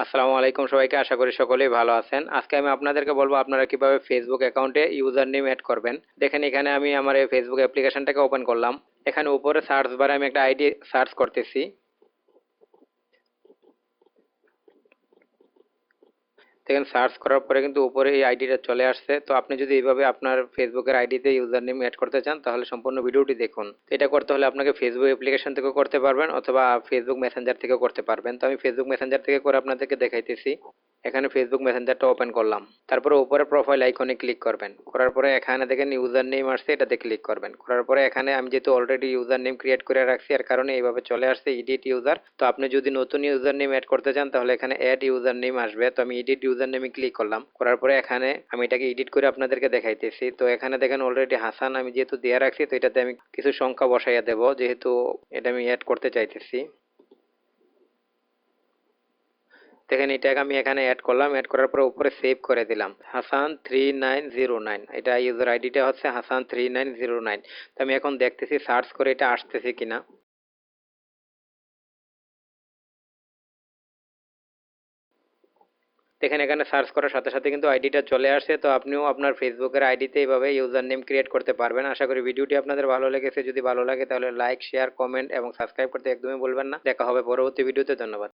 আসসালামু আলাইকুম সবাইকে, আশা করি সকলেই ভালো আছেন। আজকে আমি আপনাদেরকে বলবো আপনারা কিভাবে ফেসবুক অ্যাকাউন্টে ইউজার নেম অ্যাড করবেন। দেখেন এখানে আমি আমার এই ফেসবুক অ্যাপ্লিকেশনটাকে ওপেন করলাম। এখানে উপরে সার্চ বারে আমি একটা আইডি সার্চ করতেছি। দেখেন সার্চ করার পরে কিন্তু উপরে এই আইডিটা চলে আসছে। তো আপনি যদি এইভাবে আপনার ফেসবুকের আইডিতে ইউজার নেম অ্যাড করতে চান তাহলে সম্পূর্ণ ভিডিওটি দেখুন। তো এটা করতে হলে আপনাকে ফেসবুক অ্যাপ্লিকেশন থেকেও করতে পারবেন অথবা ফেসবুক মেসেঞ্জার থেকেও করতে পারবেন। তো আমি ফেসবুক মেসেঞ্জার থেকে করে আপনাদেরকে দেখাইতেছি। এখানে ফেসবুক মেসেঞ্জারটা ওপেন করলাম। তারপরে উপরে প্রোফাইল আইকনে ক্লিক করবেন। করার পরে এখানে দেখেন ইউজার নেম আসছে, এটাতে ক্লিক করবেন। করার পরে এখানে আমি যেহেতু অলরেডি ইউজার নেম ক্রিয়েট করে রাখছি এর কারণে এইভাবে চলে আসছে এডিট ইউজার। তো আপনি যদি নতুন ইউজার নেম অ্যাড করতে চান তাহলে এখানে অ্যাড ইউজার নেম আসবে। তো আমি এডিট ইউজার নেমে ক্লিক করলাম। করার পরে এখানে আমি এটাকে এডিট করে আপনাদেরকে দেখাইতেছি। তো এখানে দেখেন অলরেডি হাসান আমি যেহেতু দেয়া রাখছি, তো এটাতে আমি কিছু সংখ্যা বসাইয়া দেব যেহেতু এটা আমি অ্যাড করতে চাইতেছি। দেখেন এটাকে আমি এখানে অ্যাড করলাম। অ্যাড করার পর উপরে সেভ করে দিলাম হাসান 3909। এটা ইউজার আইডিটা হচ্ছে হাসান 3909। তো আমি এখন দেখতেছি সার্চ করে এটা আসতেছে কিনা। দেখেন এখানে সার্চ করার সাথে সাথে কিন্তু আইডিটা চলে আসে। তো আপনিও আপনার ফেসবুকের আইডিতে এইভাবে ইউজার নেম ক্রিয়েট করতে পারবেন। আশা করি ভিডিওটি আপনাদের ভালো লেগেছে। যদি ভালো লাগে তাহলে লাইক, শেয়ার, কমেন্ট এবং সাবস্ক্রাইব করতে একদমই ভুলবেন না। দেখা হবে পরবর্তী ভিডিওতে। ধন্যবাদ।